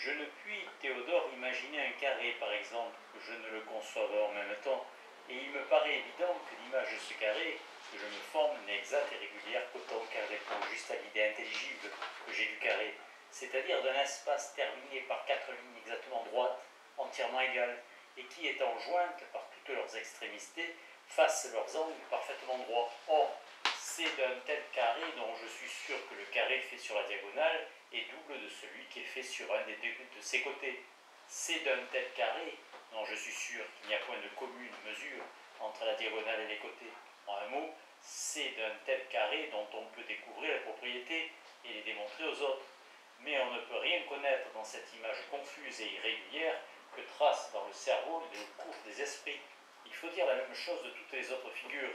Je ne puis, Théodore, imaginer un carré, par exemple, que je ne le conçoive en même temps, et il me paraît évident que l'image de ce carré que je me forme n'est exacte et régulière qu'autant qu'elle répond juste à l'idée intelligible que j'ai du carré, c'est-à-dire d'un espace terminé par 4 lignes exactement droites, entièrement égales, et qui, étant jointes par toutes leurs extrémités, fassent leurs angles parfaitement droits. Or, c'est d'un tel carré dont je suis sûr que le carré fait sur la diagonale est double de celui qui est fait sur un des deux de ses côtés. C'est d'un tel carré dont je suis sûr qu'il n'y a point de commune mesure entre la diagonale et les côtés. En un mot, c'est d'un tel carré dont on peut découvrir les propriétés et les démontrer aux autres. Mais on ne peut rien connaître dans cette image confuse et irrégulière que tracent dans le cerveau le cours des esprits. Il faut dire la même chose de toutes les autres figures.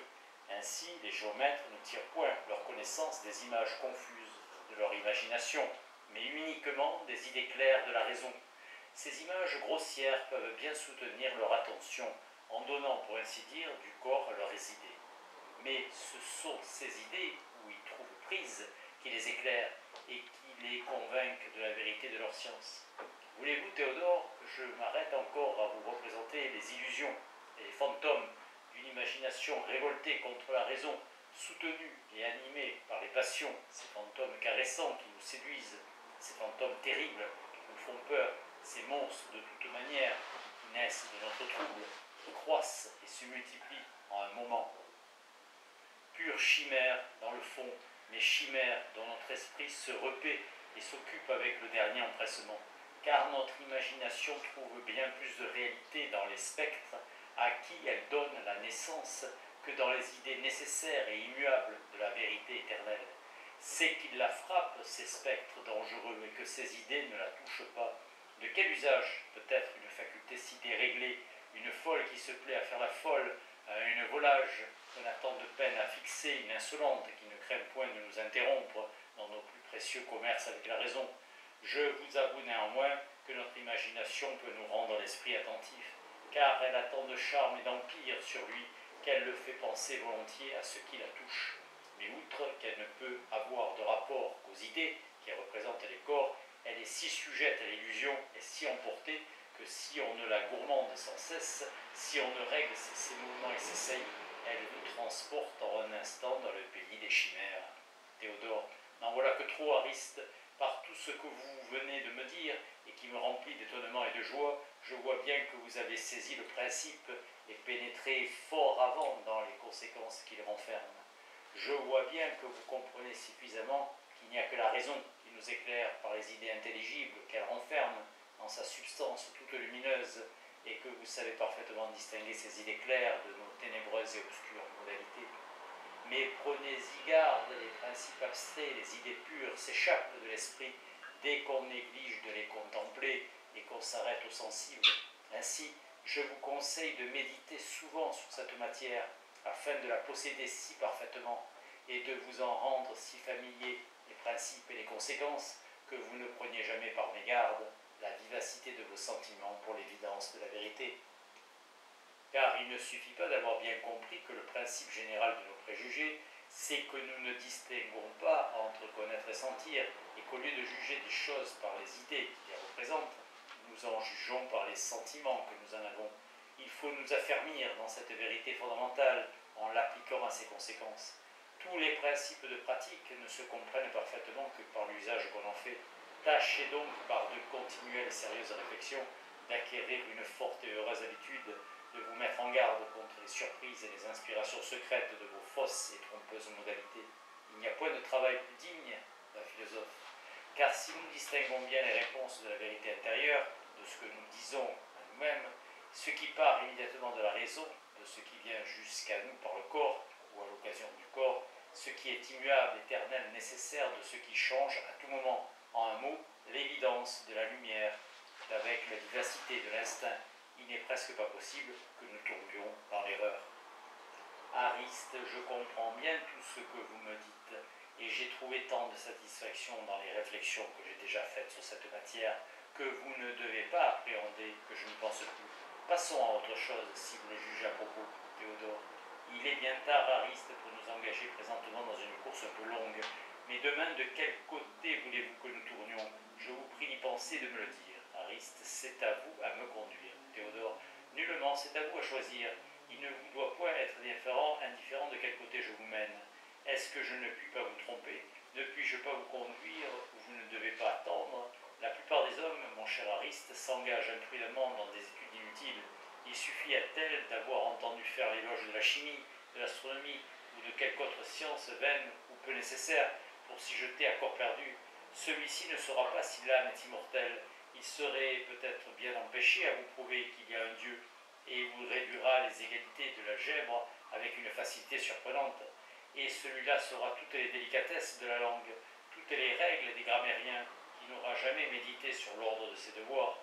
Ainsi, les géomètres ne tirent point leur connaissance des images confuses de leur imagination, mais uniquement des idées claires de la raison. Ces images grossières peuvent bien soutenir leur attention en donnant, pour ainsi dire, du corps à leurs idées. Mais ce sont ces idées, où ils trouvent prise, qui les éclairent et qui les convainquent de la vérité de leur science. Voulez-vous, Théodore, que je m'arrête encore à vous représenter les illusions et les fantômes d'une imagination révoltée contre la raison, soutenue et animée par les passions, ces fantômes caressants qui nous séduisent, ces fantômes terribles qui nous font peur, ces monstres de toute manière qui naissent de notre trouble, qui croissent et se multiplient en un moment. Pure chimère dans le fond, mais chimère dont notre esprit se repaît et s'occupe avec le dernier empressement, car notre imagination trouve bien plus de réalité dans les spectres à qui elle donne la naissance que dans les idées nécessaires et immuables de la vérité éternelle. C'est qu'ils la frappent, ces spectres dangereux, et que ces idées ne la touchent pas. De quel usage peut être une faculté si déréglée, une folle qui se plaît à faire la folle, une volage qu'on a tant de peine à fixer, une insolente qui ne craint point de nous interrompre dans nos plus précieux commerces avec la raison. Je vous avoue néanmoins que notre imagination peut nous rendre l'esprit attentif, car elle a tant de charme et d'empire sur lui qu'elle le fait penser volontiers à ce qui la touche. Mais outre qu'elle ne peut avoir de rapport qu'aux idées qui représentent les corps, elle est si sujette à l'illusion et si emportée que si on ne la gourmande sans cesse, si on ne règle ses mouvements et ses saillies, elle nous transporte en un instant dans le pays des chimères. Théodore, n'en voilà que trop, Ariste. Par tout ce que vous venez de me dire, et qui me remplit d'étonnement et de joie, je vois bien que vous avez saisi le principe et pénétré fort avant dans les conséquences qu'il renferme. Je vois bien que vous comprenez suffisamment qu'il n'y a que la raison qui nous éclaire par les idées intelligibles qu'elle renferme dans sa substance toute lumineuse, et que vous savez parfaitement distinguer ces idées claires de nos ténébreuses et obscures modalités. Mais prenez-y garde, les principes abstraits, les idées pures s'échappent de l'esprit dès qu'on néglige de les contempler et qu'on s'arrête au sensible. Ainsi, je vous conseille de méditer souvent sur cette matière, afin de la posséder si parfaitement, et de vous en rendre si familier les principes et les conséquences, que vous ne preniez jamais par mégarde la vivacité de vos sentiments pour l'évidence de la vérité. Car il ne suffit pas d'avoir bien compris que le principe général de nos préjugés, c'est que nous ne distinguons pas entre connaître et sentir, et qu'au lieu de juger des choses par les idées qui les représentent, nous en jugeons par les sentiments que nous en avons. Il faut nous affermir dans cette vérité fondamentale en l'appliquant à ses conséquences. Tous les principes de pratique ne se comprennent parfaitement que par l'usage qu'on en fait. Tâchez donc, par de continuelles et sérieuses réflexions, d'acquérir une forte et heureuse habitude de vous mettre en garde contre les surprises et les inspirations secrètes de vos fausses et trompeuses modalités. Il n'y a point de travail plus digne d'un philosophe, car si nous distinguons bien les réponses de la vérité intérieure, de ce que nous disons à nous-mêmes, ce qui part immédiatement de la raison, de ce qui vient jusqu'à nous par le corps ou à l'occasion du corps, ce qui est immuable, éternel, nécessaire, de ce qui change à tout moment, en un mot, l'évidence de la lumière, avec la vivacité de l'instinct, il n'est presque pas possible que nous tombions dans l'erreur. Ariste, je comprends bien tout ce que vous me dites, et j'ai trouvé tant de satisfaction dans les réflexions que j'ai déjà faites sur cette matière, que vous ne devez pas appréhender que je ne pense plus. Passons à autre chose, si vous le jugez à propos, Théodore. Il est bien tard, Ariste, pour nous engager présentement dans une course un peu longue, mais demain, de quel côté voulez-vous que nous tournions? Je vous prie d'y penser, de me le dire. Ariste, c'est à vous à me conduire. Théodore, nullement, c'est à vous à choisir. Il ne vous doit point être indifférent de quel côté je vous mène. Est-ce que je ne puis pas vous tromper? Ne puis-je pas vous conduire où vous ne devez pas attendre? La plupart des hommes, mon cher Ariste, s'engagent imprudemment dans des études inutiles. Il suffit à tel d'avoir entendu faire l'éloge de la chimie, de l'astronomie ou de quelque autre science vaine ou peu nécessaire pour s'y jeter à corps perdu. Celui-ci ne saura pas si l'âme est immortelle. Il serait peut-être bien empêché à vous prouver qu'il y a un Dieu, et vous réduira les égalités de l'algèbre avec une facilité surprenante. Et celui-là saura toutes les délicatesses de la langue, toutes les règles des grammairiens, qui n'aura jamais médité sur l'ordre de ses devoirs.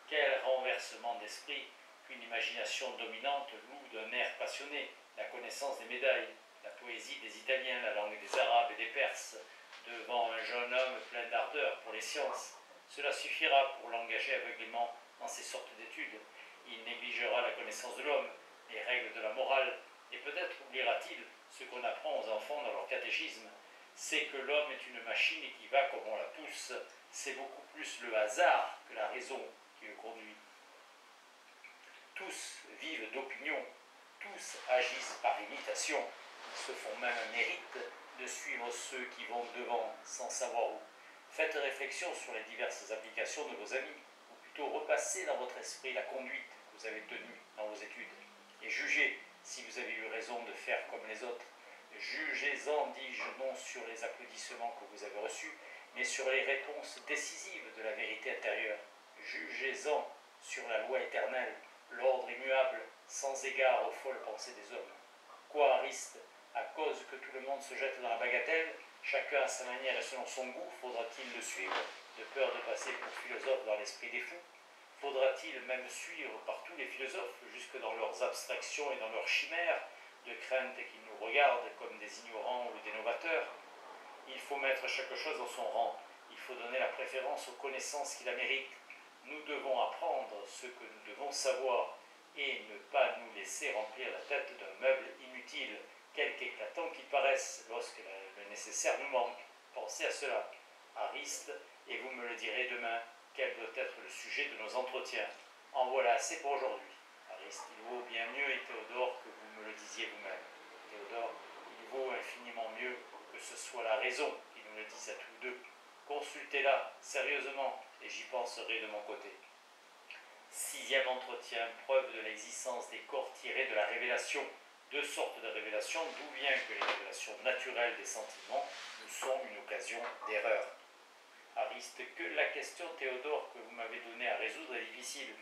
Quel renversement d'esprit qu'une imagination dominante loue d'un air passionné la connaissance des médailles, la poésie des Italiens, la langue des Arabes et des Perses, devant un jeune homme plein d'ardeur pour les sciences. Cela suffira pour l'engager aveuglément dans ces sortes d'études. Il négligera la connaissance de l'homme, les règles de la morale, et peut-être oubliera-t-il ce qu'on apprend aux enfants dans leur catéchisme. C'est que l'homme est une machine et qui va comme on la pousse. C'est beaucoup plus le hasard que la raison qui le conduit. Tous vivent d'opinion, tous agissent par imitation. Ils se font même un mérite de suivre ceux qui vont devant sans savoir où. Faites réflexion sur les diverses applications de vos amis, ou plutôt repassez dans votre esprit la conduite que vous avez tenue dans vos études, et jugez si vous avez eu raison de faire comme les autres. Jugez-en, dis-je, non sur les applaudissements que vous avez reçus, mais sur les réponses décisives de la vérité intérieure. Jugez-en sur la loi éternelle, l'ordre immuable, sans égard aux folles pensées des hommes. Quoi, Ariste, à cause que tout le monde se jette dans la bagatelle, chacun à sa manière et selon son goût, faudra-t-il le suivre, de peur de passer pour philosophe dans l'esprit des fous? Faudra-t-il même suivre par tous les philosophes, jusque dans leurs abstractions et dans leurs chimères, de crainte qu'ils nous regardent comme des ignorants ou des novateurs? Il faut mettre chaque chose dans son rang, il faut donner la préférence aux connaissances qui la méritent. Nous devons apprendre ce que nous devons savoir, et ne pas nous laisser remplir la tête d'un meuble inutile, quelque éclatant qu'il paraisse, lorsque le nécessaire nous manque. Pensez à cela, Ariste, et vous me le direz demain, quel doit être le sujet de nos entretiens. En voilà assez pour aujourd'hui. Ariste, il vaut bien mieux, et Théodore, que vous me le disiez vous-même. Théodore, il vaut infiniment mieux que ce soit la raison qui nous le dise à tous deux. Consultez-la sérieusement, et j'y penserai de mon côté. Sixième entretien, preuve de l'existence des corps tirés de la révélation. Deux sortes de révélations, d'où vient que les révélations naturelles des sentiments nous sont une occasion d'erreur. Ariste, que la question, Théodore, que vous m'avez donnée à résoudre est difficile.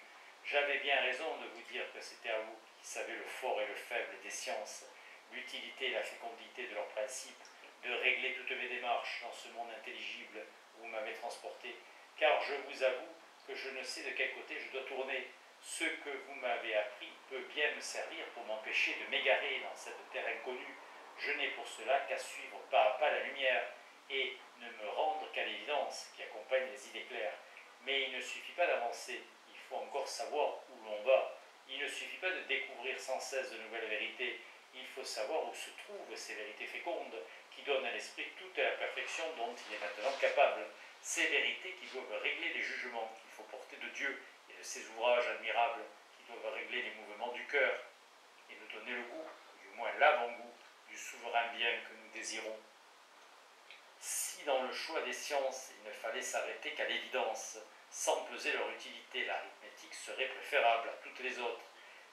J'avais bien raison de vous dire que c'était à vous qui savez le fort et le faible des sciences, l'utilité et la fécondité de leurs principes, de régler toutes mes démarches dans ce monde intelligible où vous m'avez transporté, car je vous avoue que je ne sais de quel côté je dois tourner. Ce que vous m'avez appris peut bien me servir pour m'empêcher de m'égarer dans cette terre inconnue. Je n'ai pour cela qu'à suivre pas à pas la lumière et ne me rendre qu'à l'évidence qui accompagne les idées claires. Mais il ne suffit pas d'avancer, il faut encore savoir où l'on va. Il ne suffit pas de découvrir sans cesse de nouvelles vérités, il faut savoir où se trouvent ces vérités fécondes qui donnent à l'esprit toute la perfection dont il est maintenant capable. Ces vérités qui doivent régler les jugements qu'il faut porter de Dieu et de ses ouvrages admirables qui doivent régler les mouvements du cœur et nous donner le goût, du moins l'avant-goût, du souverain bien que nous désirons. Si dans le choix des sciences il ne fallait s'arrêter qu'à l'évidence, sans peser leur utilité, l'arithmétique serait préférable à toutes les autres.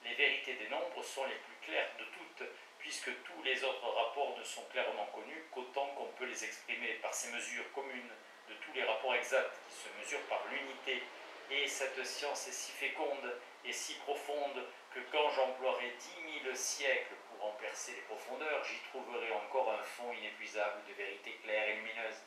Les vérités des nombres sont les plus claires de toutes, puisque tous les autres rapports ne sont clairement connus qu'autant qu'on peut les exprimer par ces mesures communes de tous les rapports exacts qui se mesurent par l'unité. Et cette science est si féconde et si profonde que quand j'emploierai 10 000 siècles pour en percer les profondeurs, j'y trouverai encore un fond inépuisable de vérités claires et lumineuses.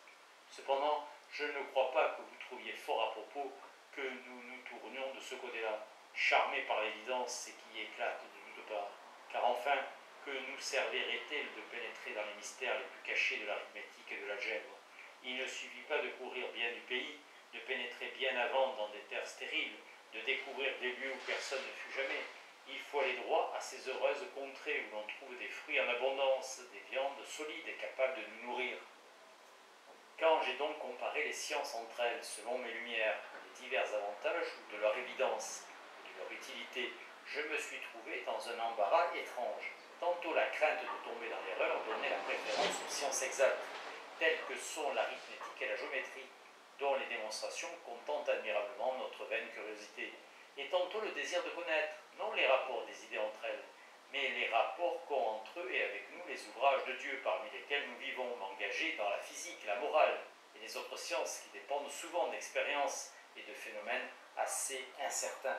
Cependant, je ne crois pas que vous trouviez fort à propos que nous nous tournions de ce côté-là, charmés par l'évidence et qui éclate de toutes parts. Car enfin, que nous servirait-il de pénétrer dans les mystères les plus cachés de l'arithmétique et de l'algèbre? Il ne suffit pas de courir bien du pays, de pénétrer bien avant dans des terres stériles, de découvrir des lieux où personne ne fut jamais. Il faut aller droit à ces heureuses contrées où l'on trouve des fruits en abondance, des viandes solides et capables de nous nourrir. Quand j'ai donc comparé les sciences entre elles selon mes lumières, les divers avantages ou de leur évidence, de leur utilité, je me suis trouvé dans un embarras étrange. Tantôt la crainte de tomber dans l'erreur donnait la préférence aux sciences exactes, telles que sont l'arithmétique et la géométrie, dont les démonstrations contentent admirablement notre vaine curiosité, et tantôt le désir de connaître, non les rapports des idées entre elles, mais les rapports qu'ont entre eux et avec nous les ouvrages de Dieu parmi lesquels nous vivons, engagés dans la physique, la morale et les autres sciences qui dépendent souvent d'expériences et de phénomènes assez incertains.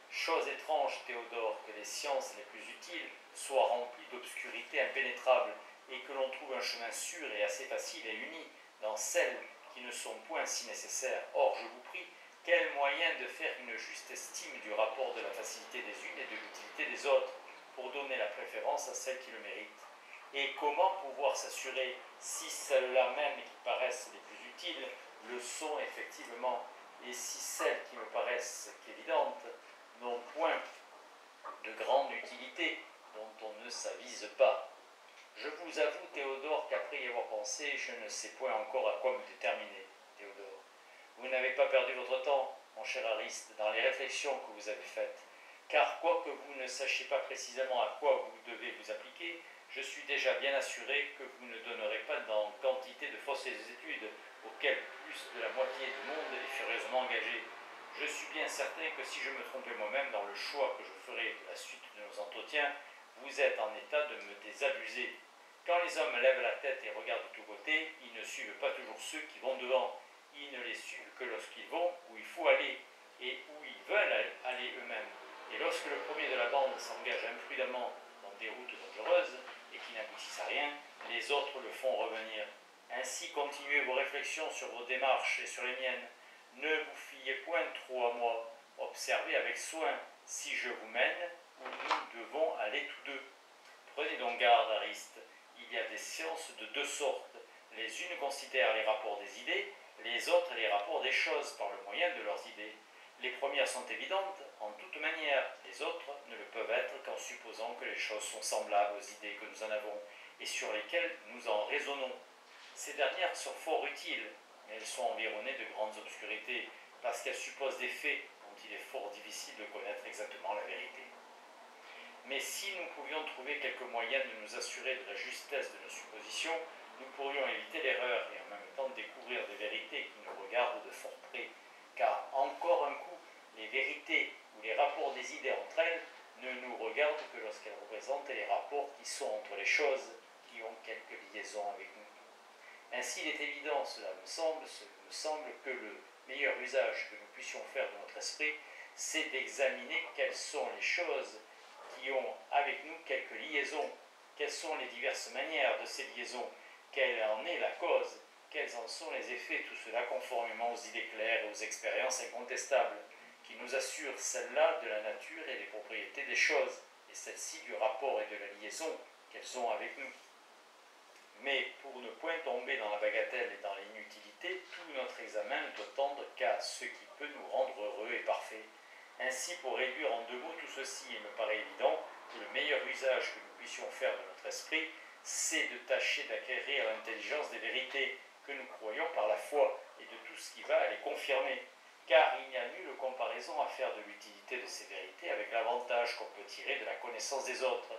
Chose étrange, Théodore, que les sciences les plus utiles soient remplies d'obscurité impénétrable et que l'on trouve un chemin sûr et assez facile et uni dans celles qui ne sont point si nécessaires. Or, je vous prie, quel moyen de faire une juste estime du rapport de la facilité des unes et de l'utilité des autres pour donner la préférence à celles qui le méritent? Et comment pouvoir s'assurer si celles-là même qui paraissent les plus utiles le sont effectivement, et si celles qui me paraissent évidentes n'ont point de grande utilité dont on ne s'avise pas? Je vous avoue, Théodore, qu'après y avoir pensé, je ne sais point encore à quoi me déterminer. Théodore, vous n'avez pas perdu votre temps, mon cher Ariste, dans les réflexions que vous avez faites, car quoique vous ne sachiez pas précisément à quoi vous devez vous appliquer, je suis déjà bien assuré que vous ne donnerez pas dans quantité de fausses études auxquelles plus de la moitié du monde est furieusement engagé. Je suis bien certain que si je me trompais moi-même dans le choix que je ferai de la suite de nos entretiens, vous êtes en état de me désabuser. Quand les hommes lèvent la tête et regardent de tous côtés, ils ne suivent pas toujours ceux qui vont devant. Ils ne les suivent que lorsqu'ils vont où il faut aller et où ils veulent aller eux-mêmes. Et lorsque le premier de la bande s'engage imprudemment dans des routes dangereuses et qui n'aboutissent à rien, les autres le font revenir. Ainsi, continuez vos réflexions sur vos démarches et sur les miennes. Ne vous fiez point trop à moi. Observez avec soin si je vous mène où nous devons aller tous deux. Prenez donc garde, Ariste. Il y a des sciences de deux sortes. Les unes considèrent les rapports des idées, les autres les rapports des choses par le moyen de leurs idées. Les premières sont évidentes en toute manière, les autres ne le peuvent être qu'en supposant que les choses sont semblables aux idées que nous en avons et sur lesquelles nous en raisonnons. Ces dernières sont fort utiles, mais elles sont environnées de grandes obscurités parce qu'elles supposent des faits dont il est fort difficile de connaître exactement la vérité. Mais si nous pouvions trouver quelques moyens de nous assurer de la justesse de nos suppositions, nous pourrions éviter l'erreur et en même temps découvrir des vérités qui nous regardent de fort près. Car encore un coup, les vérités ou les rapports des idées entre elles ne nous regardent que lorsqu'elles représentent les rapports qui sont entre les choses qui ont quelque liaison avec nous. Ainsi, il est évident, ce me semble que le meilleur usage que nous puissions faire de notre esprit, c'est d'examiner quelles sont les choses qui ont avec nous quelques liaisons, quelles sont les diverses manières de ces liaisons, quelle en est la cause, quels en sont les effets, tout cela conformément aux idées claires et aux expériences incontestables, qui nous assurent celle-là de la nature et des propriétés des choses, et celle-ci du rapport et de la liaison qu'elles ont avec nous. Mais pour ne point tomber dans la bagatelle et dans l'inutilité, tout notre examen ne doit tendre qu'à ce qui peut nous rendre heureux et parfaits. Ainsi, pour réduire en deux mots tout ceci, il me paraît évident que le meilleur usage que nous puissions faire de notre esprit, c'est de tâcher d'acquérir l'intelligence des vérités que nous croyons par la foi et de tout ce qui va les confirmer. Car il n'y a nulle comparaison à faire de l'utilité de ces vérités avec l'avantage qu'on peut tirer de la connaissance des autres.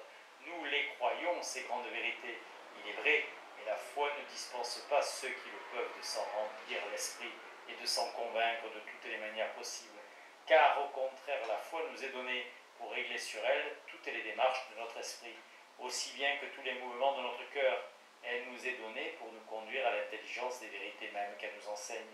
Nous les croyons, ces grandes vérités, il est vrai, mais la foi ne dispense pas ceux qui le peuvent de s'en remplir l'esprit et de s'en convaincre de toutes les manières possibles. Car au contraire, la foi nous est donnée pour régler sur elle toutes les démarches de notre esprit, aussi bien que tous les mouvements de notre cœur. Elle nous est donnée pour nous conduire à l'intelligence des vérités mêmes qu'elle nous enseigne.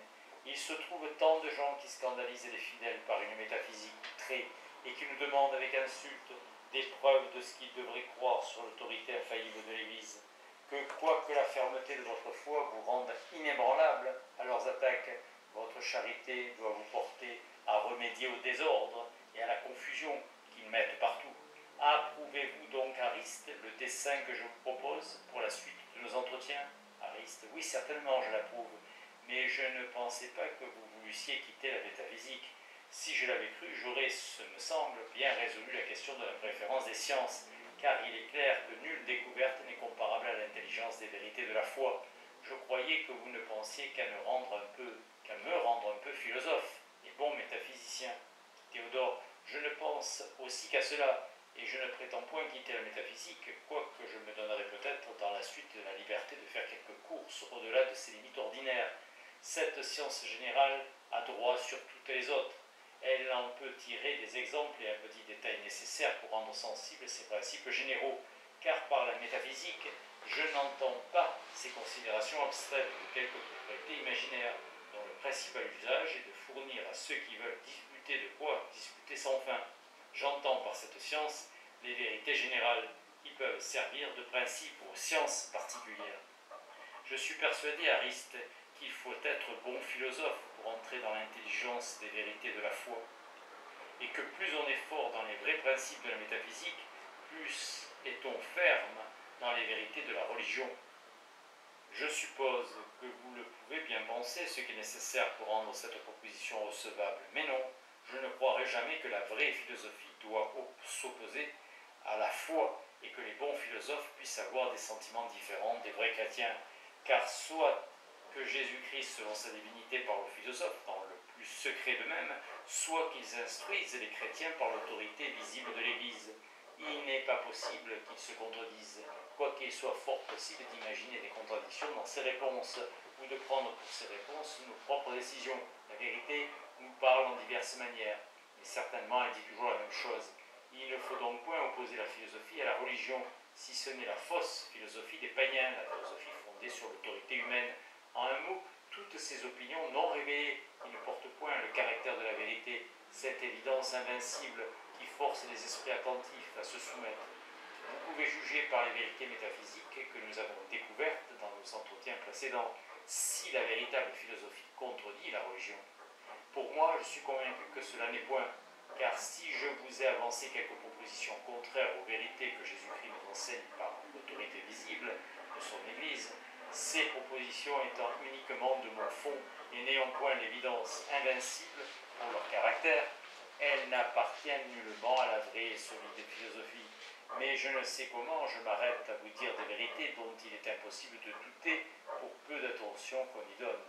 Il se trouve tant de gens qui scandalisent les fidèles par une métaphysique outrée et qui nous demandent avec insulte des preuves de ce qu'ils devraient croire sur l'autorité infaillible de l'Église, que quoique la fermeté de votre foi vous rende inébranlable à leurs attaques, votre charité doit vous porter à remédier au désordre et à la confusion qu'ils mettent partout. Approuvez-vous donc, Ariste, le dessein que je vous propose pour la suite de nos entretiens? Ariste, oui, certainement, je l'approuve, mais je ne pensais pas que vous voulussiez quitter la métaphysique. Si je l'avais cru, j'aurais, ce me semble, bien résolu la question de la préférence des sciences, car il est clair que nulle découverte n'est comparable à l'intelligence des vérités de la foi. Je croyais que vous ne pensiez qu'à me rendre un peu philosophe et bon métaphysicien. Théodore, je ne pense aussi qu'à cela, et je ne prétends point quitter la métaphysique, quoique je me donnerai peut-être dans la suite de la liberté de faire quelques courses au-delà de ses limites ordinaires. Cette science générale a droit sur toutes les autres. Elle en peut tirer des exemples et un petit détail nécessaire pour rendre sensibles ces principes généraux, car par la métaphysique, je n'entends pas ces considérations abstraites de quelque propriété imaginaire, dont le principal usage est de fournir à ceux qui veulent discuter de quoi discuter sans fin. J'entends par cette science les vérités générales qui peuvent servir de principe aux sciences particulières. Je suis persuadé, Ariste, qu'il faut être bon philosophe pour entrer dans l'intelligence des vérités de la foi, et que plus on est fort dans les vrais principes de la métaphysique, plus est-on ferme dans les vérités de la religion. Je suppose que vous le pouvez bien penser, ce qui est nécessaire pour rendre cette proposition recevable, mais non, je ne croirai jamais que la vraie philosophie doit s'opposer à la foi et que les bons philosophes puissent avoir des sentiments différents des vrais chrétiens, car soit que Jésus-Christ, selon sa divinité, parle aux philosophes dans le plus secret d'eux-mêmes, soit qu'ils instruisent les chrétiens par l'autorité visible de l'Église. Il n'est pas possible qu'ils se contredisent, quoiqu'il soit fort possible d'imaginer des contradictions dans ces réponses, ou de prendre pour ces réponses nos propres décisions. La vérité nous parle en diverses manières, mais certainement elle dit toujours la même chose. Il ne faut donc point opposer la philosophie à la religion, si ce n'est la fausse philosophie des païens, la philosophie fondée sur l'autorité humaine. En un mot, toutes ces opinions non révélées, qui ne portent point le caractère de la vérité, cette évidence invincible qui force les esprits attentifs à se soumettre. Vous pouvez juger par les vérités métaphysiques que nous avons découvertes dans nos entretiens précédents, si la véritable philosophie contredit la religion. Pour moi, je suis convaincu que cela n'est point, car si je vous ai avancé quelques propositions contraires aux vérités que Jésus-Christ nous enseigne par l'autorité visible de son Église, ces propositions étant uniquement de mon fond et n'ayant point l'évidence invincible pour leur caractère, elles n'appartiennent nullement à la vraie et solide philosophie. Mais je ne sais comment je m'arrête à vous dire des vérités dont il est impossible de douter pour peu d'attention qu'on y donne.